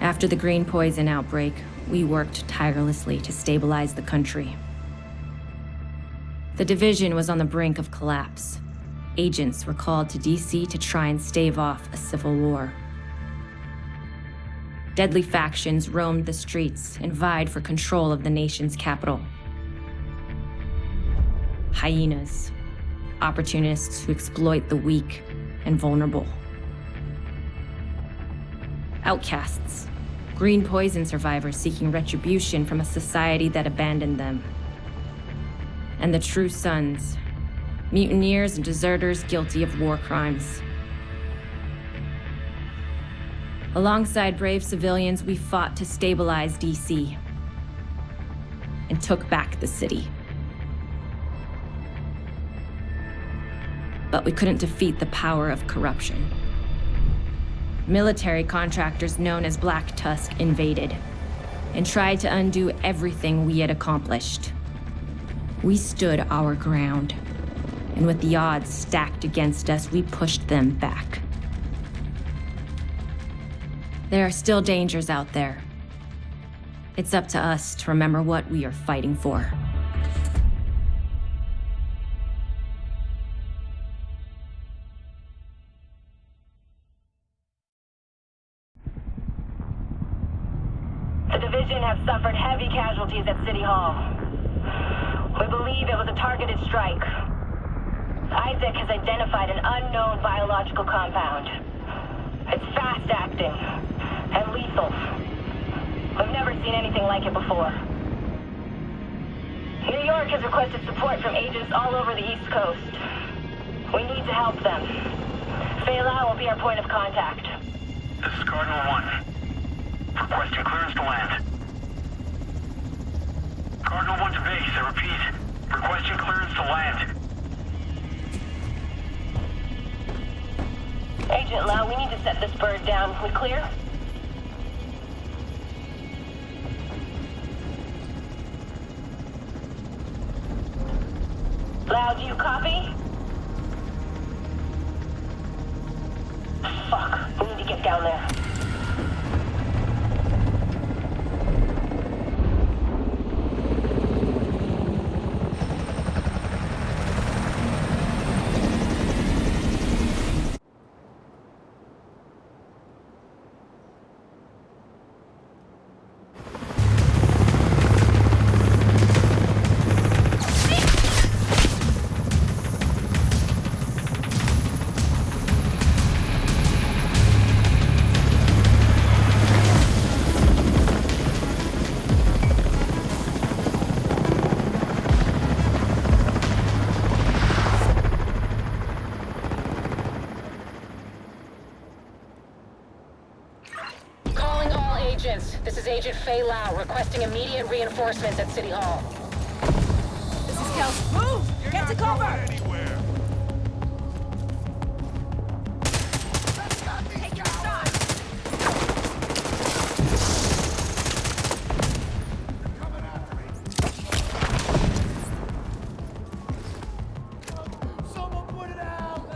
After the green poison outbreak, we worked tirelessly to stabilize the country. The division was on the brink of collapse. Agents were called to DC to try and stave off a civil war. Deadly factions roamed the streets and vied for control of the nation's capital. Hyenas, opportunists who exploit the weak and vulnerable. Outcasts, green poison survivors seeking retribution from a society that abandoned them. And the true sons, mutineers and deserters guilty of war crimes. Alongside brave civilians, we fought to stabilize DC and took back the city. But we couldn't defeat the power of corruption. Military contractors known as Black Tusk invaded and tried to undo everything we had accomplished. We stood our ground, and with the odds stacked against us, we pushed them back. There are still dangers out there. It's up to us to remember what we are fighting for. The division have suffered heavy casualties at City Hall. We believe it was a targeted strike. Isaac has identified an unknown biological compound. It's fast-acting and lethal. We've never seen anything like it before. New York has requested support from agents all over the East Coast. We need to help them. Fela will be our point of contact. This is Cardinal 1. Requesting clearance to land. Cardinal 1 to base, I repeat. Requesting clearance to land. Agent Lau, we need to set this bird down. We clear? Lau, do you copy? Fuck, we need to get down there. This is Agent Fei Lau requesting immediate reinforcements at City Hall. This is Kelsey. Move! Get to cover! Take your shot! Coming after me. Someone put it out!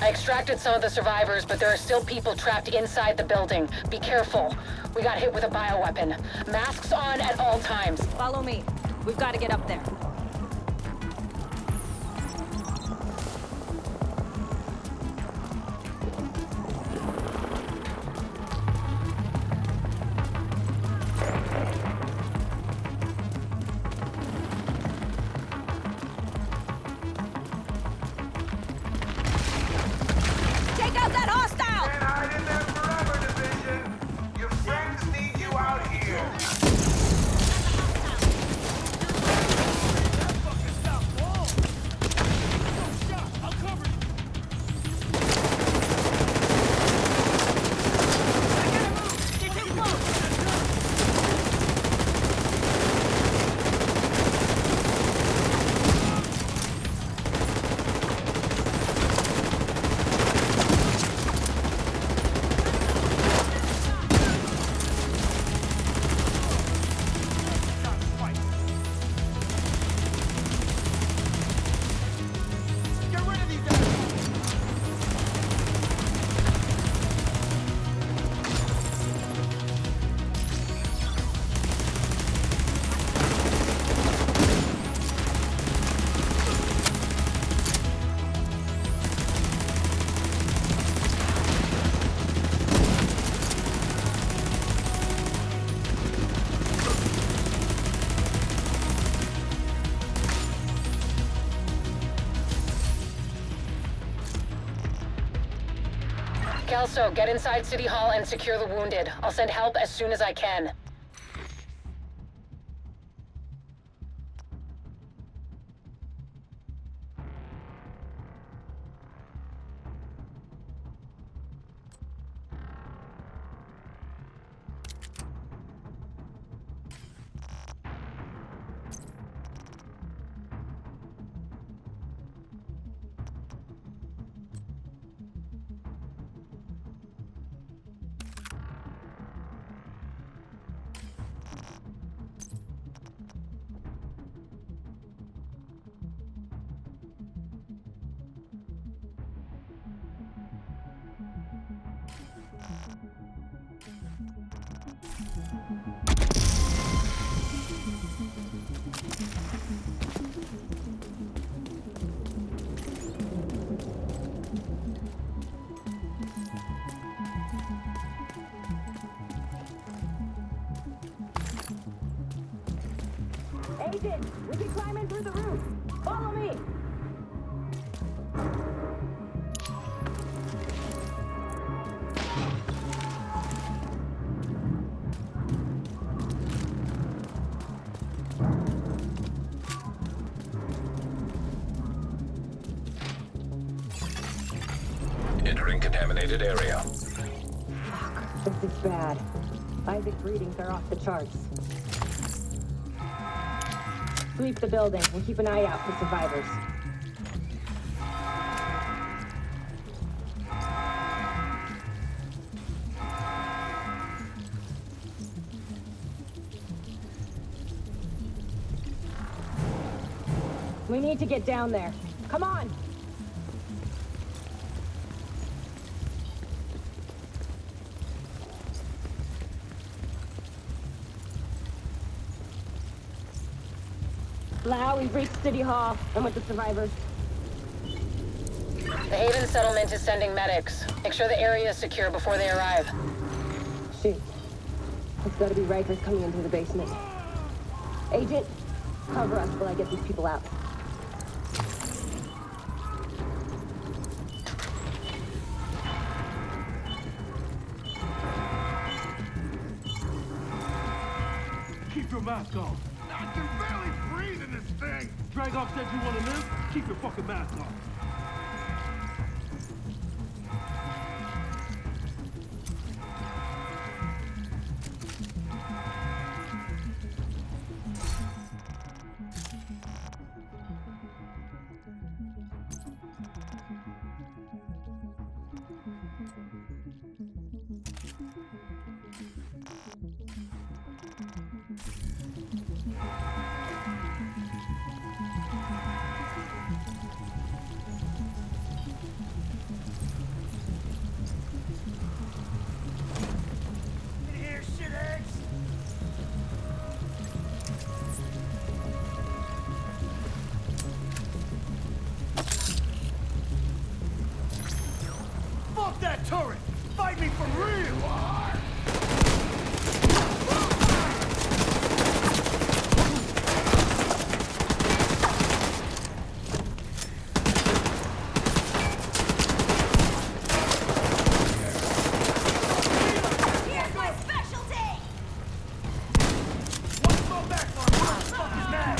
I extracted some of the survivors, but there are still people trapped inside the building. Be careful. We got hit with a bioweapon. Masks on at all times. Follow me. We've got to get up there. Kelso, get inside City Hall and secure the wounded. I'll send help as soon as I can. Agent, we can climb in through the roof. Follow me. Entering contaminated area. This is bad. Isaac's readings are off the charts. Sweep the building and keep an eye out for survivors. We need to get down there. Come on! Lau, we've reached City Hall. I'm with the survivors. The Haven settlement is sending medics. Make sure the area is secure before they arrive. Shoot. It's gotta be Rikers coming in through the basement. Agent, cover us while I get these people out. Keep your mask on. I can barely breathe in this thing! Dragoff said you want to live? Keep your fucking mask on. Fuck that turret! Fight me for real! Here's my specialty! What's my back on? I'm fucking mad!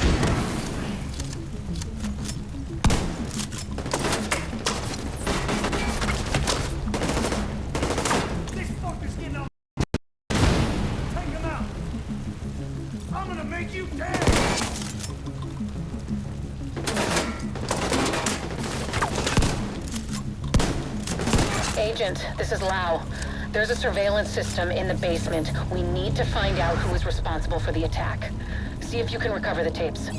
This fucker's getting up. Take him out! I'm gonna make you dead! Agent, this is Lau. There's a surveillance system in the basement. We need to find out who is responsible for the attack. See if you can recover the tapes.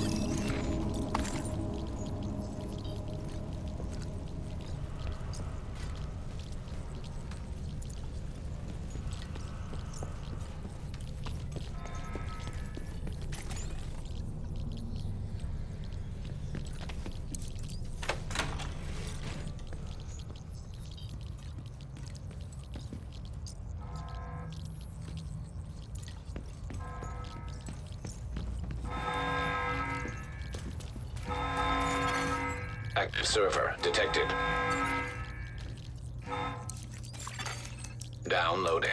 Active server detected. Downloading.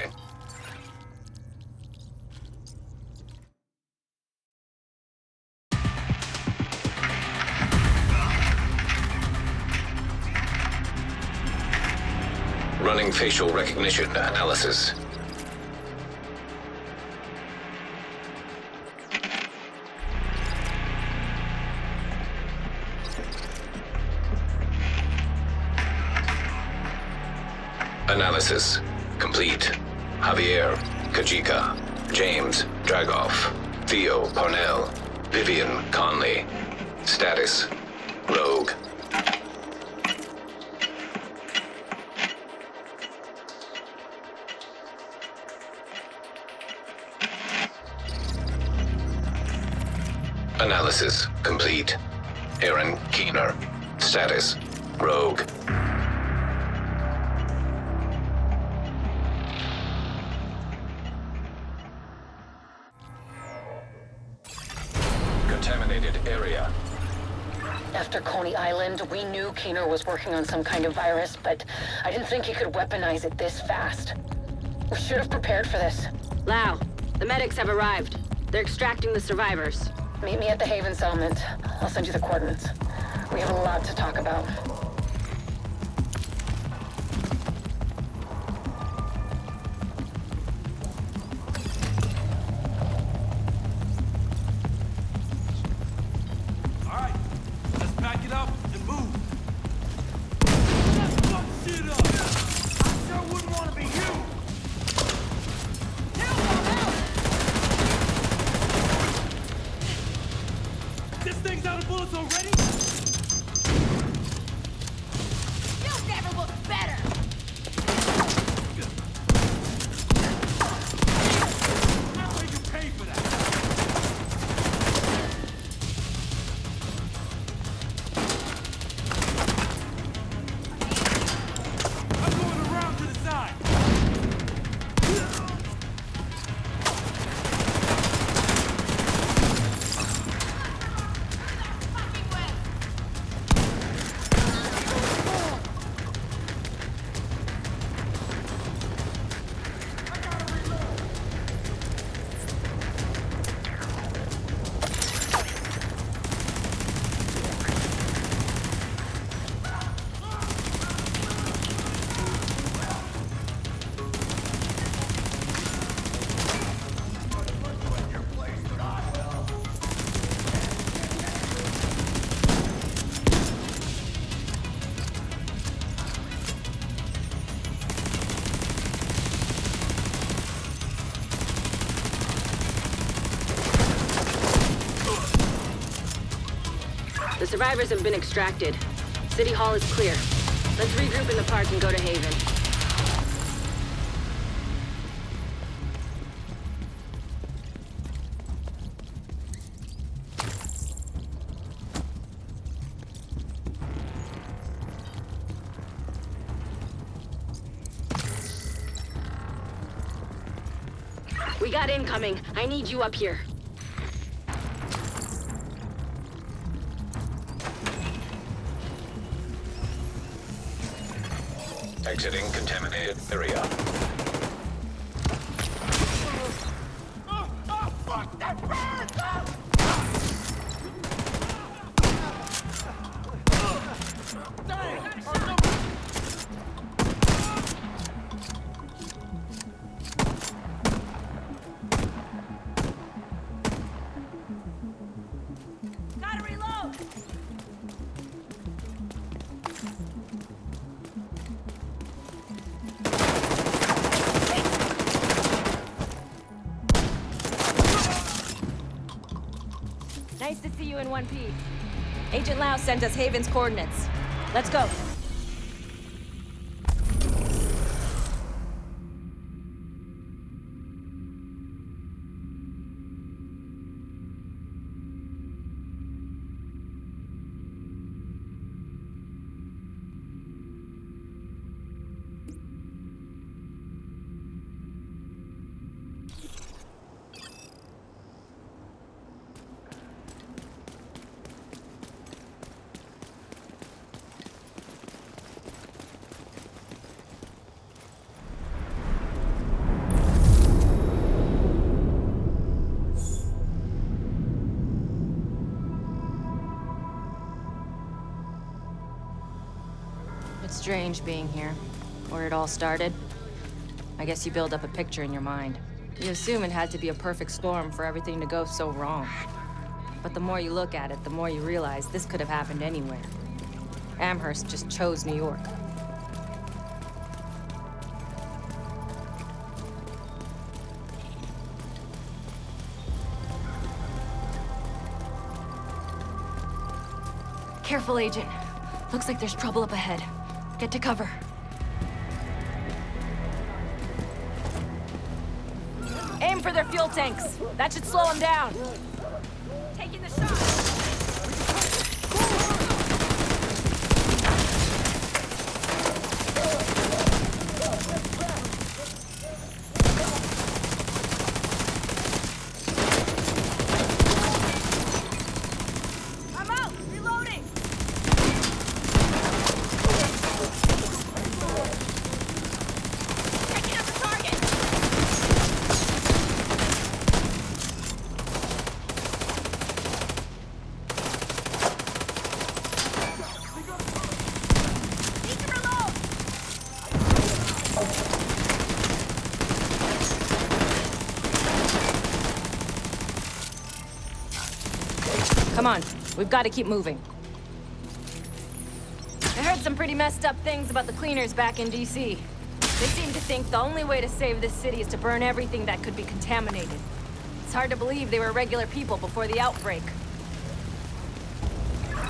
Running facial recognition analysis. Analysis complete. Javier, Kajika, James, Dragoff, Theo, Parnell, Vivian, Conley. Status, Rogue. Analysis complete. Aaron Keener. Status, Rogue. Contaminated area. After Coney Island, we knew Keener was working on some kind of virus, but I didn't think he could weaponize it this fast. We should have prepared for this. Lau, the medics have arrived. They're extracting the survivors. Meet me at the Haven settlement. I'll send you the coordinates. We have a lot to talk about. All right, let's pack it up and move. Let's fuck shit up. I sure wouldn't want to be you. This thing's out of bullets already? You never looked better! How will you pay for that? I'm going around to the side. The survivors have been extracted. City Hall is clear. Let's regroup in the park and go to Haven. We got incoming. I need you up here. Exiting contaminated area. Fuck that bird! Gotta reload! Nice to see you in one piece. Agent Lau sent us Haven's coordinates. Let's go. strange being here. Where it all started. I guess you build up a picture in your mind. You assume it had to be a perfect storm for everything to go so wrong. But the more you look at it, the more you realize this could have happened anywhere. Amherst just chose New York. Careful, Agent. Looks like there's trouble up ahead. Get to cover. Aim for their fuel tanks. That should slow them down. Taking the shot. Come on, we've got to keep moving. I heard some pretty messed up things about the cleaners back in DC. They seem to think the only way to save this city is to burn everything that could be contaminated. It's hard to believe they were regular people before the outbreak.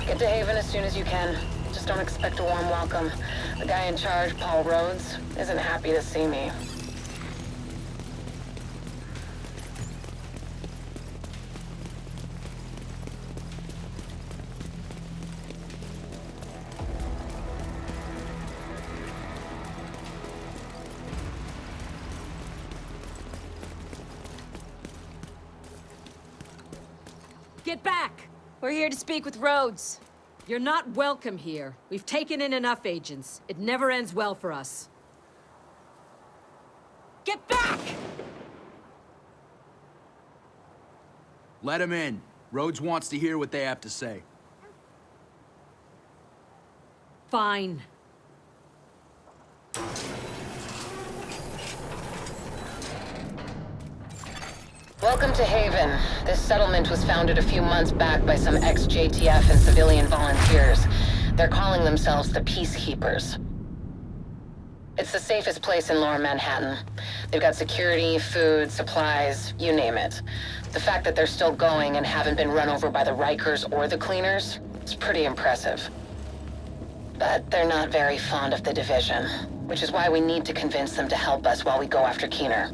Get to Haven as soon as you can. Just don't expect a warm welcome. The guy in charge, Paul Rhodes, isn't happy to see me. Get back! We're here to speak with Rhodes. You're not welcome here. We've taken in enough agents. It never ends well for us. Get back! Let him in. Rhodes wants to hear what they have to say. Fine. Welcome to Haven. This settlement was founded a few months back by some ex-JTF and civilian volunteers. They're calling themselves the Peacekeepers. It's the safest place in Lower Manhattan. They've got security, food, supplies, you name it. The fact that they're still going and haven't been run over by the Rikers or the Cleaners is pretty impressive. But they're not very fond of the division, which is why we need to convince them to help us while we go after Keener.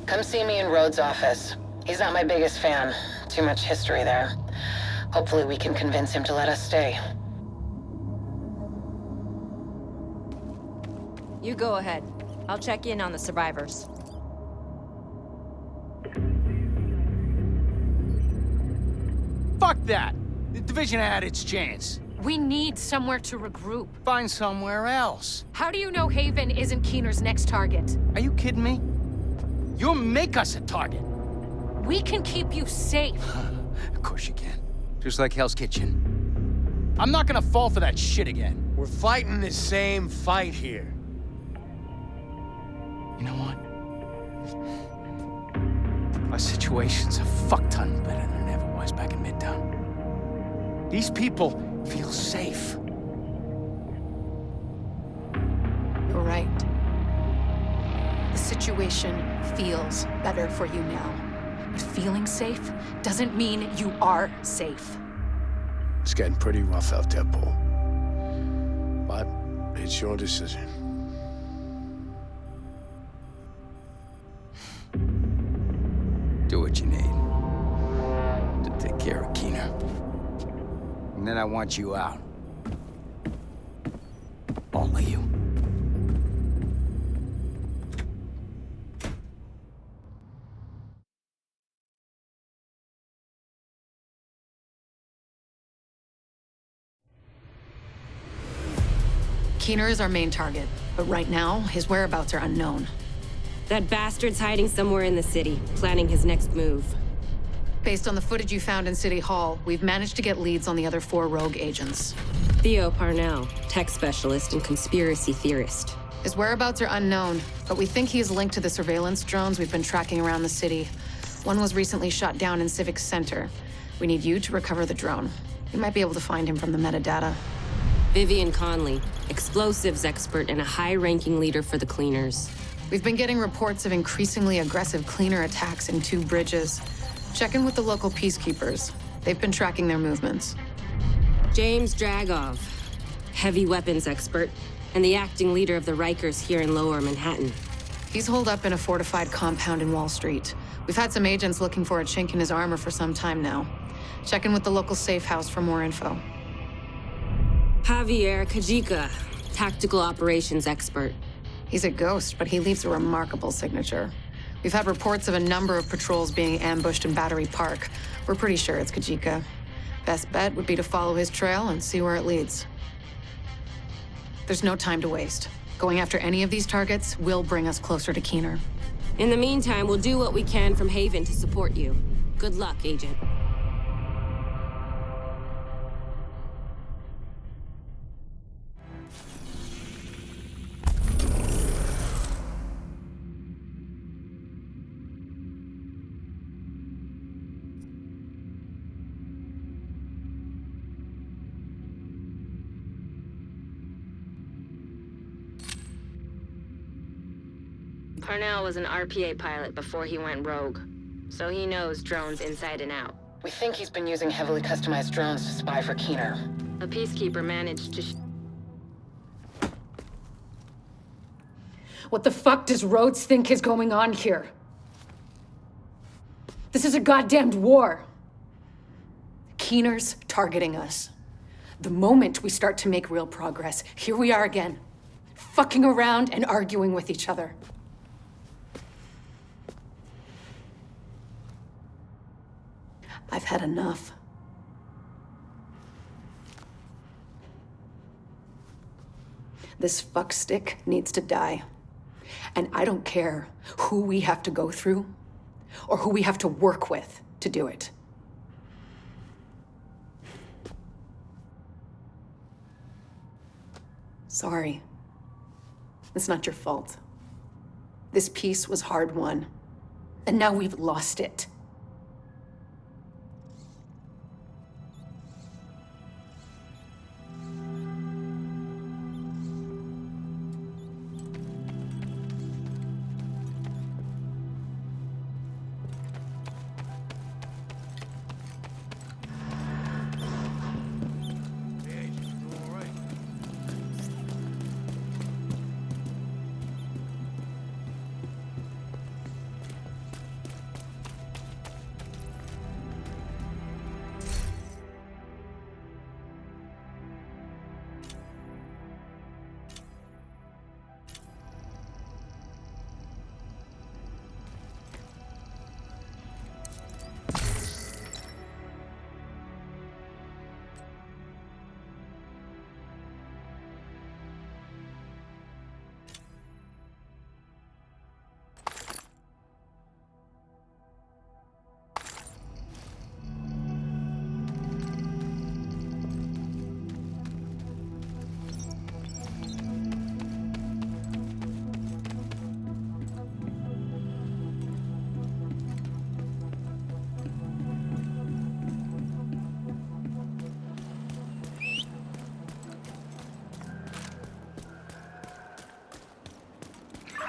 Come see me in Rhodes' office. He's not my biggest fan. Too much history there. Hopefully we can convince him to let us stay. You go ahead. I'll check in on the survivors. Fuck that! The division had its chance. We need somewhere to regroup. Find somewhere else. How do you know Haven isn't Keener's next target? Are you kidding me? You'll make us a target. We can keep you safe. Of course you can. Just like Hell's Kitchen. I'm not gonna fall for that shit again. We're fighting the same fight here. You know what? Our situation's a fuck-ton better than it ever was back in Midtown. These people feel safe. You're right. The situation feels better for you now. But feeling safe doesn't mean you are safe. It's getting pretty rough out there, Paul. But it's your decision. Do what you need to take care of Keener. And then I want you out. All of you. Keener is our main target, but right now, his whereabouts are unknown. That bastard's hiding somewhere in the city, planning his next move. Based on the footage you found in City Hall, we've managed to get leads on the other 4 rogue agents. Theo Parnell, tech specialist and conspiracy theorist. His whereabouts are unknown, but we think he is linked to the surveillance drones we've been tracking around the city. One was recently shot down in Civic Center. We need you to recover the drone. You might be able to find him from the metadata. Vivian Conley, explosives expert and a high-ranking leader for the Cleaners. We've been getting reports of increasingly aggressive cleaner attacks in 2 bridges. Check in with the local peacekeepers. They've been tracking their movements. James Dragov, heavy weapons expert, and the acting leader of the Rikers here in Lower Manhattan. He's holed up in a fortified compound in Wall Street. We've had some agents looking for a chink in his armor for some time now. Check in with the local safe house for more info. Javier Kajika, tactical operations expert. He's a ghost, but he leaves a remarkable signature. We've had reports of a number of patrols being ambushed in Battery Park. We're pretty sure it's Kajika. Best bet would be to follow his trail and see where it leads. There's no time to waste. Going after any of these targets will bring us closer to Keener. In the meantime, we'll do what we can from Haven to support you. Good luck, Agent. Parnell was an RPA pilot before he went rogue, so he knows drones inside and out. We think he's been using heavily customized drones to spy for Keener. A peacekeeper managed to What the fuck does Rhodes think is going on here? This is a goddamned war. Keener's targeting us. The moment we start to make real progress, here we are again, fucking around and arguing with each other. I've had enough. This fuckstick needs to die. And I don't care who we have to go through or who we have to work with to do it. Sorry. It's not your fault. This peace was hard won, and now we've lost it.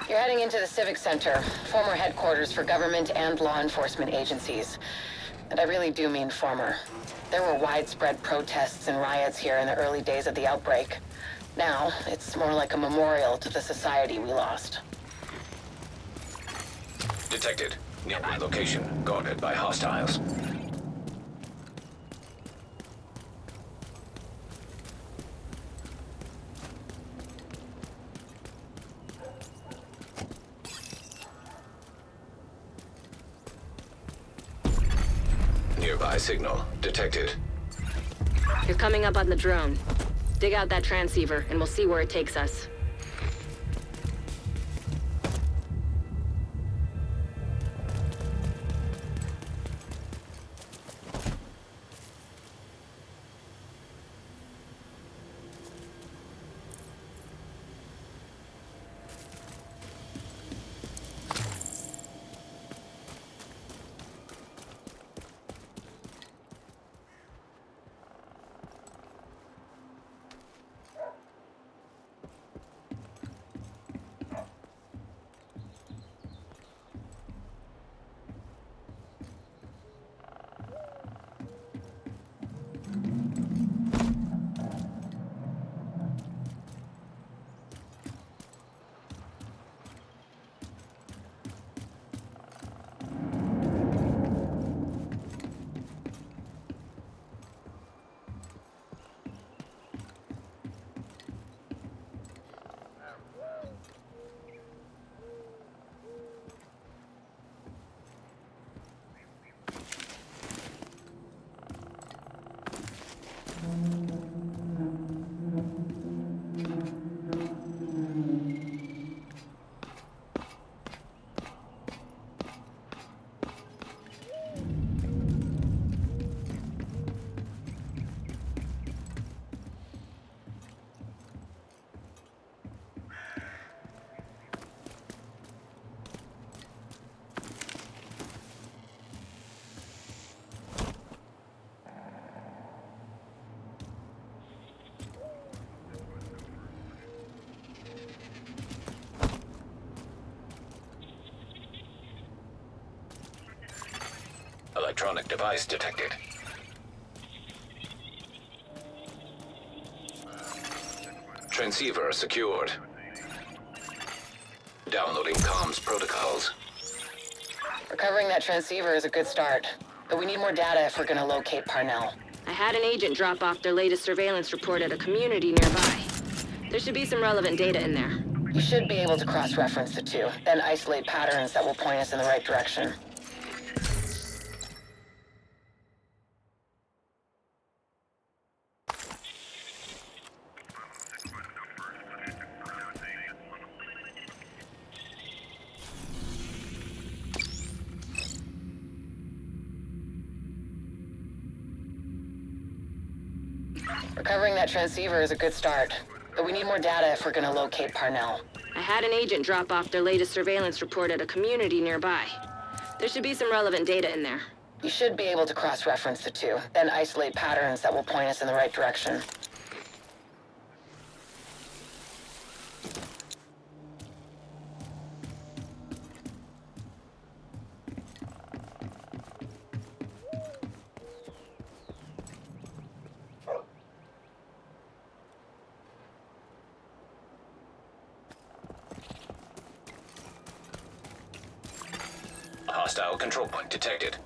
You're heading into the Civic Center, former headquarters for government and law enforcement agencies. And I really do mean former. There were widespread protests and riots here in the early days of the outbreak. Now, it's more like a memorial to the society we lost. Detected. Nearby location. Guarded by hostiles. Nearby signal detected. You're coming up on the drone. Dig out that transceiver, and we'll see where it takes us. Electronic device detected. Transceiver secured. Downloading comms protocols. Recovering that transceiver is a good start, but we need more data if we're gonna locate Parnell. I had an agent drop off their latest surveillance report at a community nearby. There should be some relevant data in there. You should be able to cross-reference the two, then isolate patterns that will point us in the right direction. Recovering that transceiver is a good start, but we need more data if we're gonna locate Parnell. I had an agent drop off their latest surveillance report at a community nearby. There should be some relevant data in there. You should be able to cross-reference the two, then isolate patterns that will point us in the right direction. Hostile control point detected.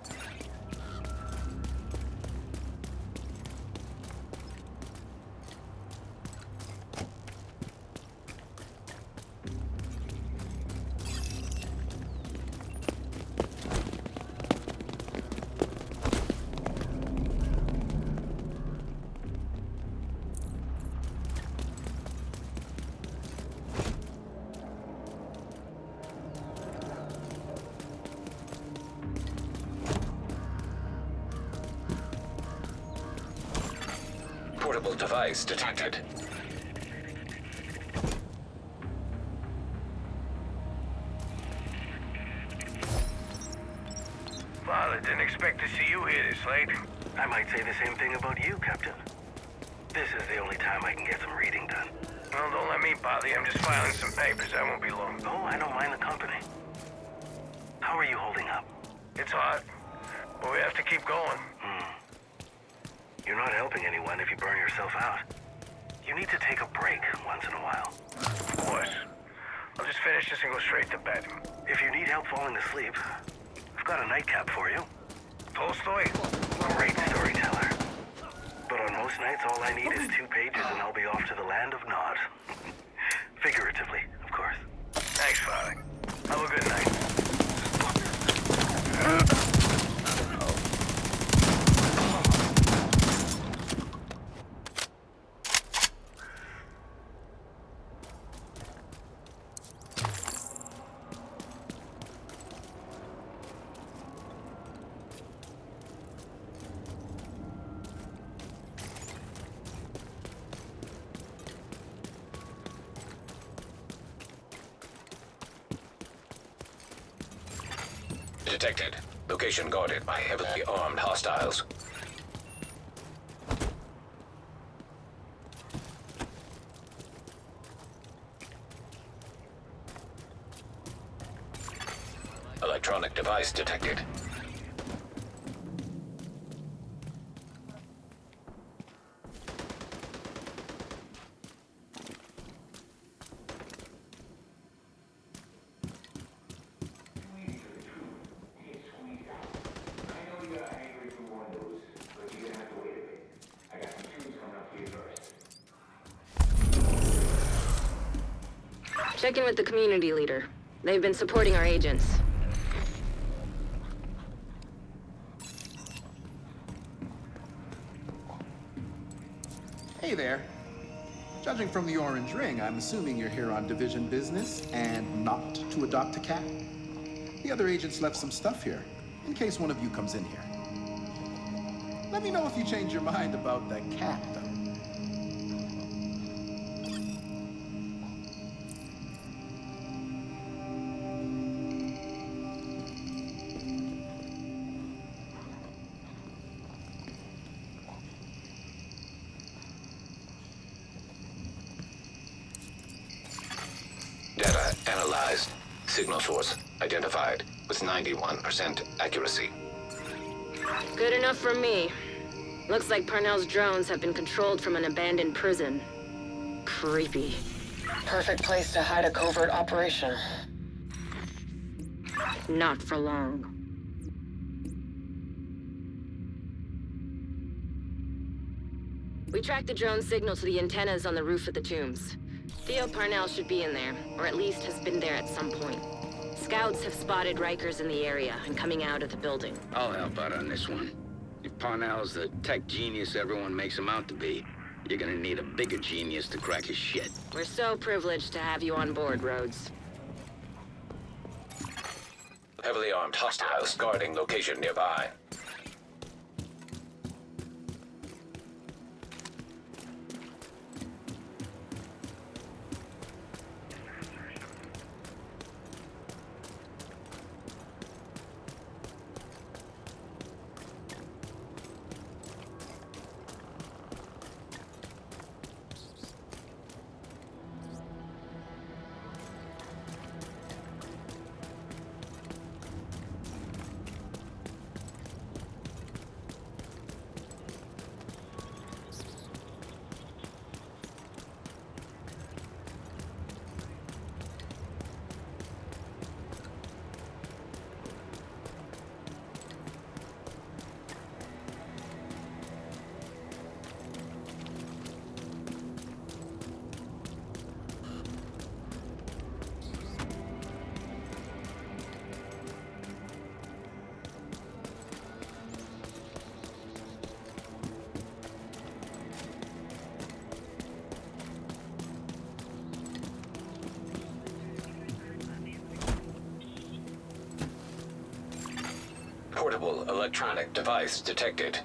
Portable device detected. Father, didn't expect to see you here this late. I might say the same thing about you, Captain. This is the only time I can get some reading done. Well, don't let me bother you. I'm just filing some papers. I won't be long. Oh, I don't mind the company. How are you holding up? It's hard, but we have to keep going. You're not helping anyone if you burn yourself out. You need to take a break once in a while. Of course. I'll just finish this and go straight to bed. If you need help falling asleep, I've got a nightcap for you. Tolstoy? Great storyteller. But on most nights, all I need is 2 pages and I'll be off to the land of Nod. Figuratively, of course. Thanks, Father. Have a good night. Detected. Location guarded by heavily armed hostiles. Electronic device detected. Check in with the community leader. They've been supporting our agents. Hey there. Judging from the orange ring, I'm assuming you're here on division business and not to adopt a cat. The other agents left some stuff here, in case one of you comes in here. Let me know if you change your mind about that cat, though. Data analyzed. Signal source identified with 91% accuracy. Good enough for me. Looks like Parnell's drones have been controlled from an abandoned prison. Creepy. Perfect place to hide a covert operation. Not for long. We tracked the drone signal to the antennas on the roof of the tombs. Theo Parnell should be in there, or at least has been there at some point. Scouts have spotted Rikers in the area and coming out of the building. I'll help out on this one. If Parnell's the tech genius everyone makes him out to be, you're gonna need a bigger genius to crack his shit. We're so privileged to have you on board, Rhodes. Heavily armed hostiles guarding location nearby. Portable electronic device detected.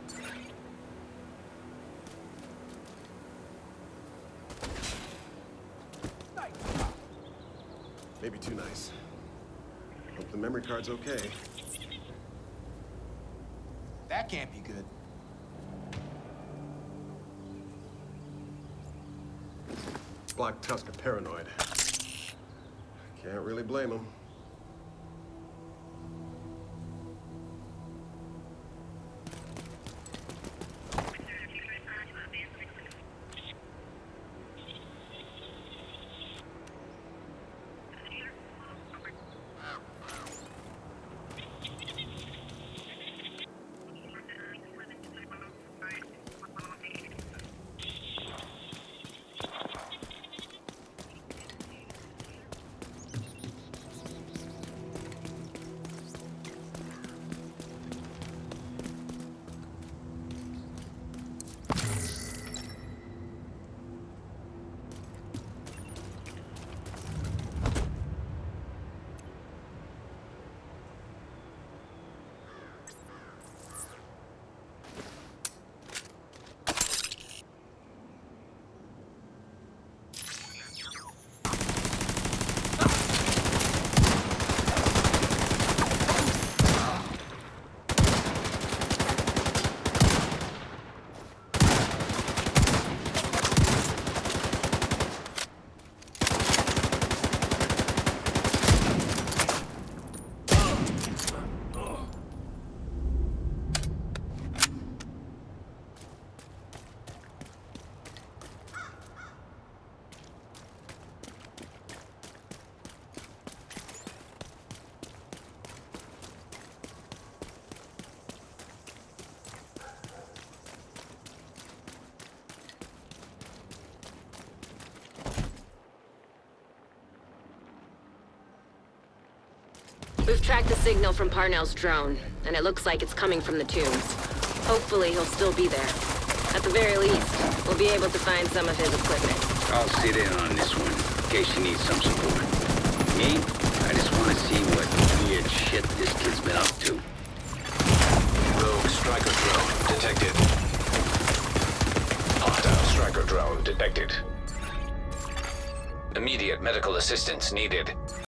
Maybe too nice. Hope the memory card's okay. That can't be good. Black Tusk are paranoid. Can't really blame him. We've tracked the signal from Parnell's drone, and it looks like it's coming from the tombs. Hopefully he'll still be there. At the very least, we'll be able to find some of his equipment. I'll sit in on this one, in case you need some support. Me? I just want to see what weird shit this kid's been up to. Rogue striker drone detected. Hostile striker drone detected. Immediate medical assistance needed.